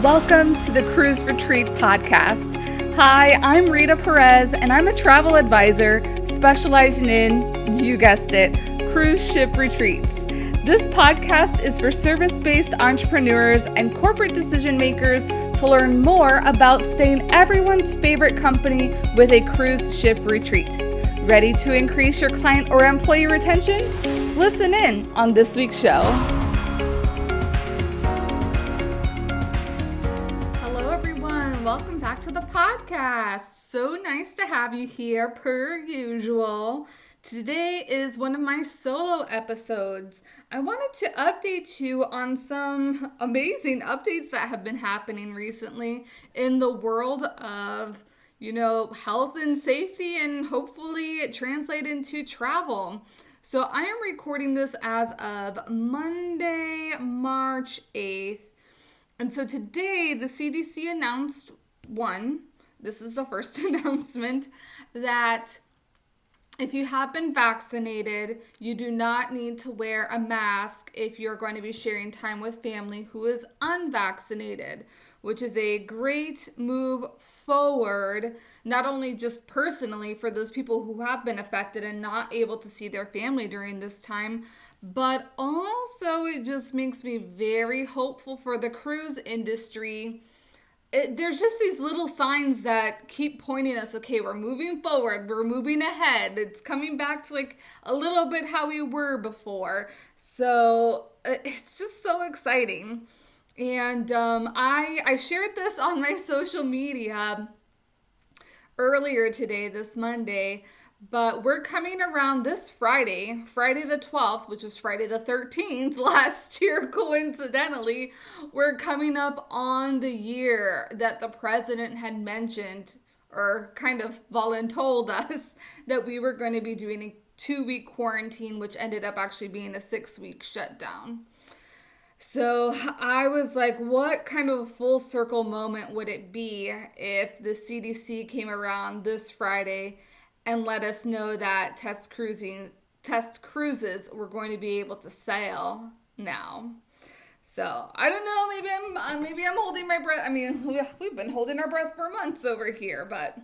Welcome to the Cruise Retreat Podcast. Hi, I'm Rita Perez, and I'm a travel advisor specializing in, you guessed it, cruise ship retreats. This podcast is for service-based entrepreneurs and corporate decision makers to learn more about staying everyone's favorite company with a cruise ship retreat. Ready to increase your client or employee retention? Listen in on this week's show. Welcome back to the podcast. So nice to have you here per usual. Today is one of my solo episodes. I wanted to update you on some amazing updates that have been happening recently in the world of, health and safety, and hopefully it translate into travel. So I am recording this as of Monday, March 8th. And so today, the CDC announced this is the first announcement, that if you have been vaccinated, you do not need to wear a mask if you're going to be sharing time with family who is unvaccinated, which is a great move forward, not only just personally for those people who have been affected and not able to see their family during this time, but also it just makes me very hopeful for the cruise industry. There's just these little signs that keep pointing us, okay, we're moving forward, we're moving ahead. It's coming back to like a little bit how we were before. So it's just so exciting. And I shared this on my social media earlier today, this Monday, but we're coming around this Friday the 12th, which is Friday the 13th last year, coincidentally. We're coming up on the year that the president had mentioned, or kind of voluntold us, that we were going to be doing a 2-week quarantine, which ended up actually being a 6-week shutdown. So I was like, what kind of a full circle moment would it be if the CDC came around this Friday and let us know that test cruises were going to be able to sail now? So I don't know, maybe I'm holding my breath. I mean, we've been holding our breath for months over here, but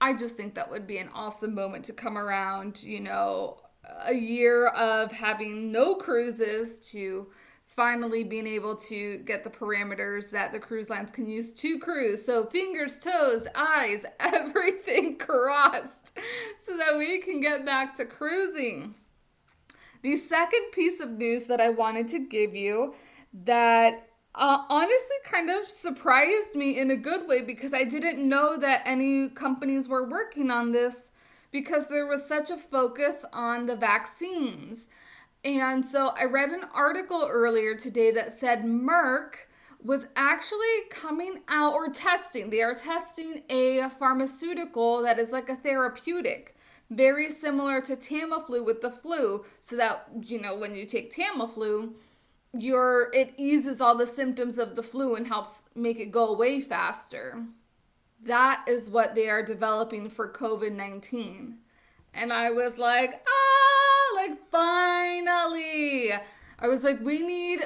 I just think that would be an awesome moment to come around, a year of having no cruises to finally being able to get the parameters that the cruise lines can use to cruise. So fingers, toes, eyes, everything crossed so that we can get back to cruising. The second piece of news that I wanted to give you that honestly kind of surprised me in a good way, because I didn't know that any companies were working on this, because there was such a focus on the vaccines. And so I read an article earlier today that said Merck was actually coming out or testing. They are testing a pharmaceutical that is like a therapeutic, very similar to Tamiflu with the flu, so that, when you take Tamiflu, it eases all the symptoms of the flu and helps make it go away faster. That is what they are developing for COVID-19. And I was like, finally. I was like, we need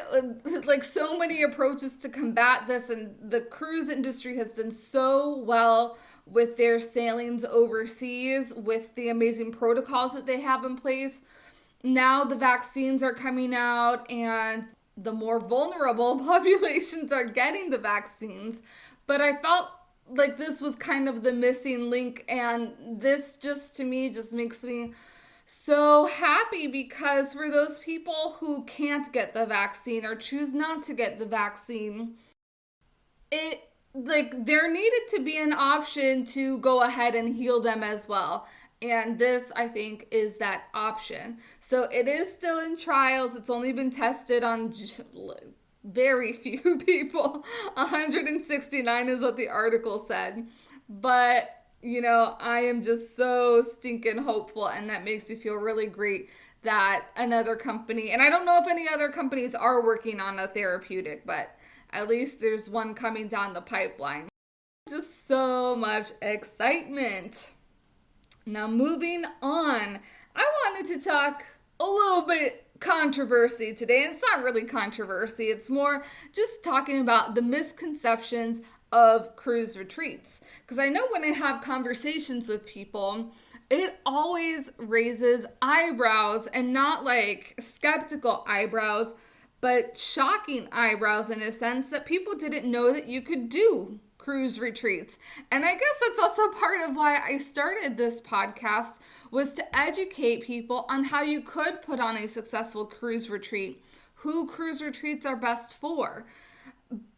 so many approaches to combat this, and the cruise industry has done so well with their sailings overseas with the amazing protocols that they have in place. Now the vaccines are coming out, and the more vulnerable populations are getting the vaccines. But I felt like this was kind of the missing link, and this to me makes me so happy, because for those people who can't get the vaccine or choose not to get the vaccine, there needed to be an option to go ahead and heal them as well. And this, I think, is that option. So it is still in trials. It's only been tested on very few people. 169 is what the article said. But I am just so stinking hopeful, and that makes me feel really great that another company, and I don't know if any other companies are working on a therapeutic, but at least there's one coming down the pipeline. Just so much excitement. Now moving on, I wanted to talk a little bit controversy today. It's not really controversy. It's more just talking about the misconceptions of cruise retreats. Because I know when I have conversations with people, it always raises eyebrows, and not like skeptical eyebrows, but shocking eyebrows in a sense that people didn't know that you could do cruise retreats. And I guess that's also part of why I started this podcast, was to educate people on how you could put on a successful cruise retreat, who cruise retreats are best for.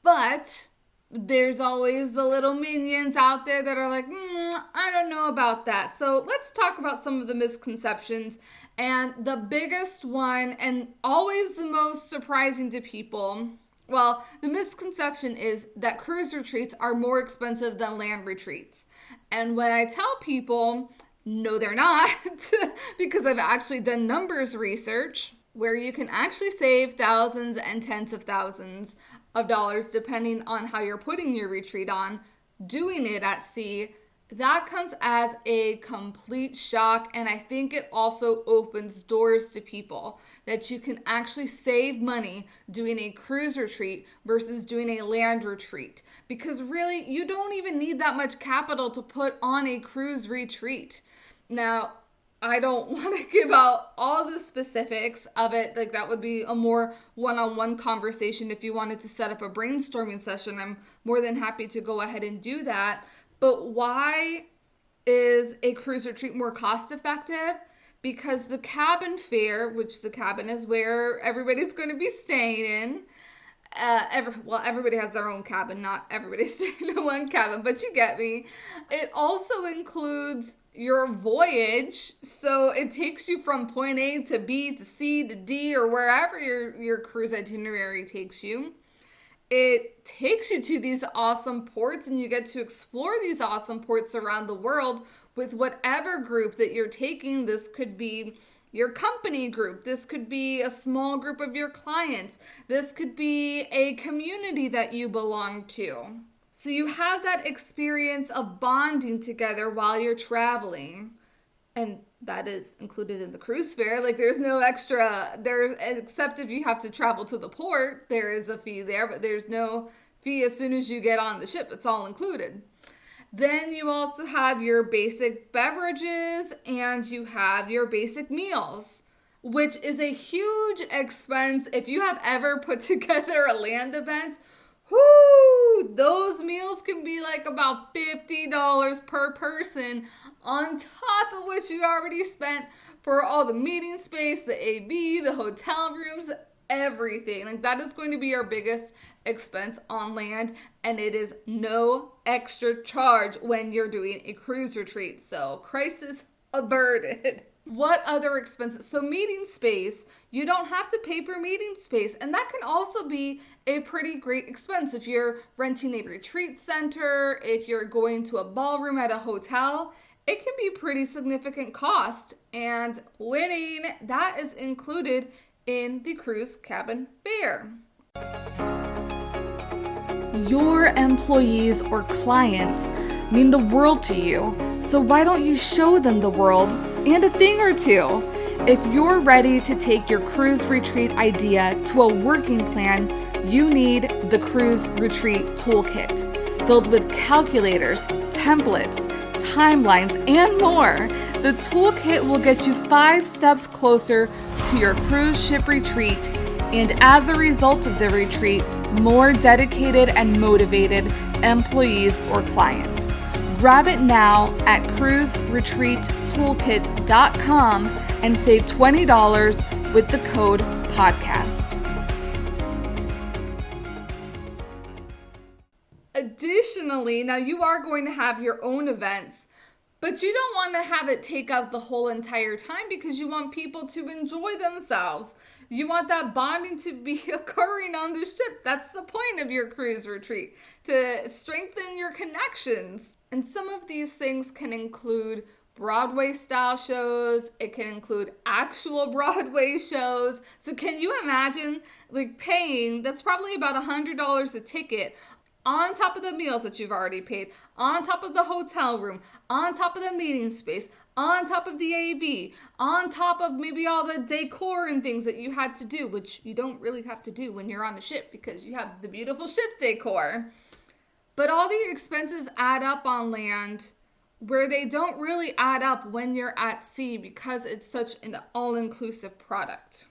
But there's always the little minions out there that are like, I don't know about that. So let's talk about some of the misconceptions. And the biggest one, and always the most surprising to people, well, the misconception is that cruise retreats are more expensive than land retreats. And when I tell people, no, they're not, because I've actually done numbers research where you can actually save thousands and tens of thousands of dollars depending on how you're putting your retreat on, doing it at sea. That comes as a complete shock, and I think it also opens doors to people that you can actually save money doing a cruise retreat versus doing a land retreat, because really you don't even need that much capital to put on a cruise retreat. Now, I don't want to give out all the specifics of it. Like, that would be a more one-on-one conversation. If you wanted to set up a brainstorming session, I'm more than happy to go ahead and do that. But why is a cruise retreat more cost effective? Because the cabin fare, which the cabin is where everybody's going to be staying in, everybody has their own cabin, not everybody's staying in one cabin, but you get me. It also includes your voyage, so it takes you from point A to B to C to D, or wherever your cruise itinerary takes you. It takes you to these awesome ports, and you get to explore these awesome ports around the world with whatever group that you're taking. This could be your company group. This could be a small group of your clients. This could be a community that you belong to. So you have that experience of bonding together while you're traveling. And that is included in the cruise fare. Like, there's no extra, except if you have to travel to the port, there is a fee there, but there's no fee as soon as you get on the ship. It's all included. Then you also have your basic beverages and you have your basic meals, which is a huge expense. If you have ever put together a land event, those meals can be like about $50 per person, on top of which you already spent for all the meeting space, the AV, the hotel rooms, everything. Like, that is going to be your biggest expense on land, and it is no extra charge when you're doing a cruise retreat. So, crisis averted. What other expenses? So meeting space, you don't have to pay for meeting space. And that can also be a pretty great expense. If you're renting a retreat center, if you're going to a ballroom at a hotel, it can be pretty significant cost. And winning, that is included in the cruise cabin fare. Your employees or clients mean the world to you. So why don't you show them the world and a thing or two? If you're ready to take your cruise retreat idea to a working plan, you need the Cruise Retreat Toolkit, filled with calculators, templates, timelines, and more. The toolkit will get you 5 steps closer to your cruise ship retreat, and as a result of the retreat, more dedicated and motivated employees or clients. Grab it now at cruiseretreattoolkit.com and save $20 with the code PODCAST. Additionally, now you are going to have your own events, but you don't want to have it take out the whole entire time, because you want people to enjoy themselves. You want that bonding to be occurring on the ship. That's the point of your cruise retreat, to strengthen your connections. And some of these things can include Broadway style shows. It can include actual Broadway shows. So can you imagine like paying, that's probably about $100 a ticket, on top of the meals that you've already paid, on top of the hotel room, on top of the meeting space, on top of the AV, on top of maybe all the decor and things that you had to do, which you don't really have to do when you're on a ship because you have the beautiful ship decor. But all the expenses add up on land where they don't really add up when you're at sea because it's such an all-inclusive product.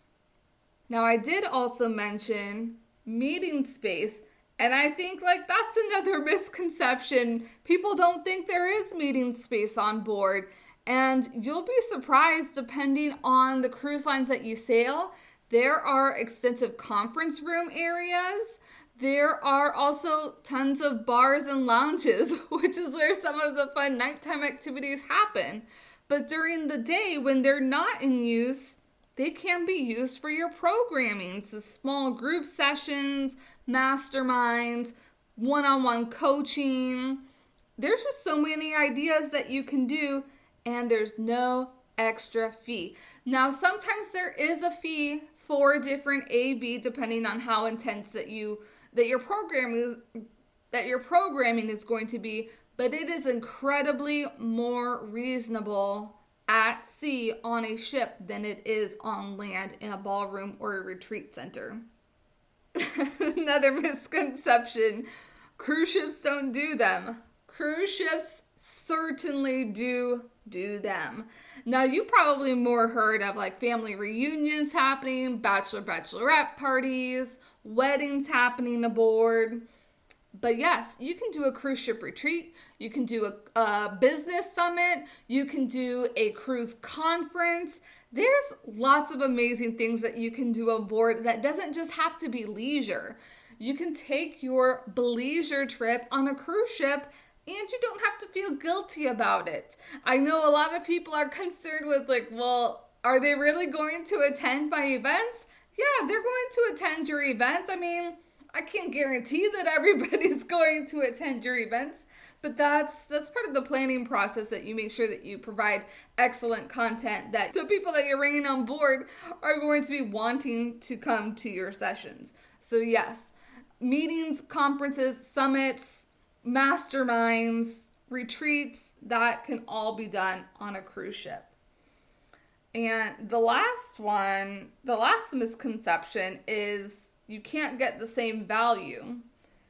Now, I did also mention meeting space, and I think that's another misconception. People don't think there is meeting space on board, and you'll be surprised depending on the cruise lines that you sail. There are extensive conference room areas. There are also tons of bars and lounges, which is where some of the fun nighttime activities happen. But during the day, when they're not in use, they can be used for your programming. So small group sessions, masterminds, one-on-one coaching. There's just so many ideas that you can do, and there's no extra fee. Now, sometimes there is a fee for different A/B depending on how intense that your programming is going to be, but it is incredibly more reasonable at sea on a ship than it is on land in a ballroom or a retreat center. Another misconception, cruise ships don't do them. Cruise ships certainly do them. Now, you probably more heard of family reunions happening, bachelorette parties, weddings happening aboard. But yes, you can do a cruise ship retreat, you can do a business summit, you can do a cruise conference. There's lots of amazing things that you can do aboard that doesn't just have to be leisure. You can take your bleisure trip on a cruise ship and you don't have to feel guilty about it. I know a lot of people are concerned with well, are they really going to attend my events? Yeah, they're going to attend your events. I mean, I can't guarantee that everybody's going to attend your events, but that's part of the planning process, that you make sure that you provide excellent content, that the people that you're bringing on board are going to be wanting to come to your sessions. So yes, meetings, conferences, summits, masterminds, retreats, that can all be done on a cruise ship. And the last misconception is you can't get the same value.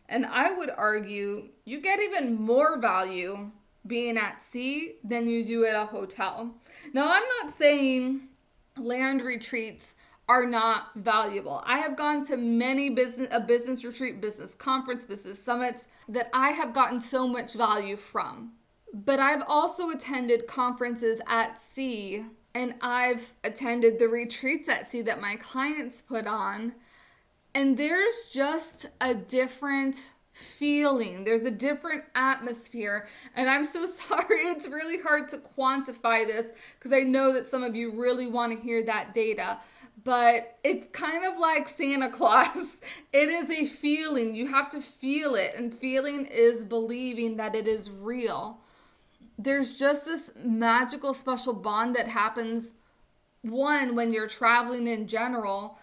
And I would argue you get even more value being at sea than you do at a hotel. Now, I'm not saying land retreats are not valuable. I have gone to many business retreat, business conference, business summits that I have gotten so much value from. But I've also attended conferences at sea, and I've attended the retreats at sea that my clients put on. And there's just a different feeling. There's a different atmosphere. And I'm so sorry, it's really hard to quantify this because I know that some of you really want to hear that data. But it's kind of like Santa Claus. It is a feeling. You have to feel it. And feeling is believing that it is real. There's just this magical special bond that happens, one, when you're traveling in general,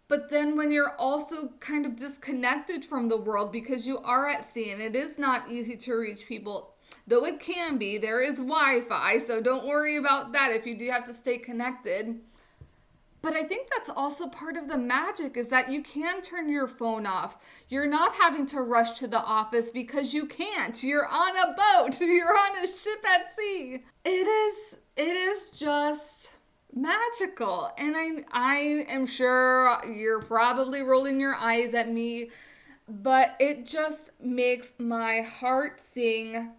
but then when you're also kind of disconnected from the world because you are at sea and it is not easy to reach people, though it can be. There is Wi-Fi, so don't worry about that if you do have to stay connected. But I think that's also part of the magic, is that you can turn your phone off. You're not having to rush to the office because you can't. You're on a boat. You're on a ship at sea. It is just magical. And I am sure you're probably rolling your eyes at me, but it just makes my heart sing,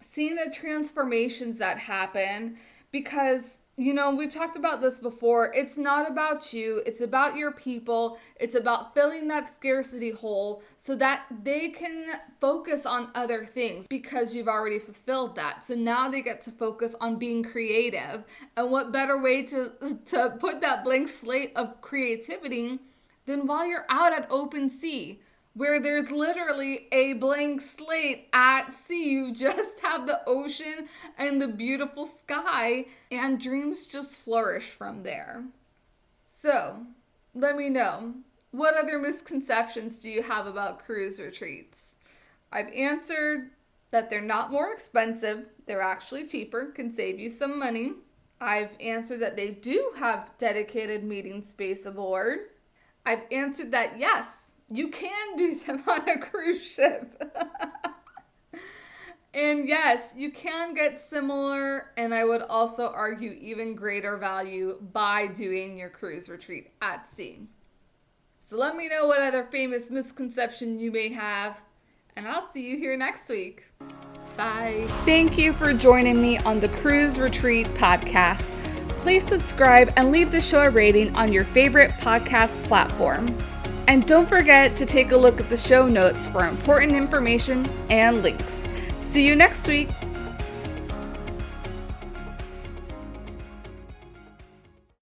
seeing the transformations that happen, because we've talked about this before. It's not about you. It's about your people. It's about filling that scarcity hole so that they can focus on other things because you've already fulfilled that. So now they get to focus on being creative. And what better way to put that blank slate of creativity than while you're out at open sea, where there's literally a blank slate at sea. You just have the ocean and the beautiful sky, and dreams just flourish from there. So, let me know, what other misconceptions do you have about cruise retreats? I've answered that they're not more expensive. They're actually cheaper, can save you some money. I've answered that they do have dedicated meeting space aboard. I've answered that yes, you can do them on a cruise ship. And yes, you can get similar, and I would also argue even greater value by doing your cruise retreat at sea. So let me know what other famous misconception you may have, and I'll see you here next week. Bye. Thank you for joining me on the Cruise Retreat podcast. Please subscribe and leave the show a rating on your favorite podcast platform. And don't forget to take a look at the show notes for important information and links. See you next week.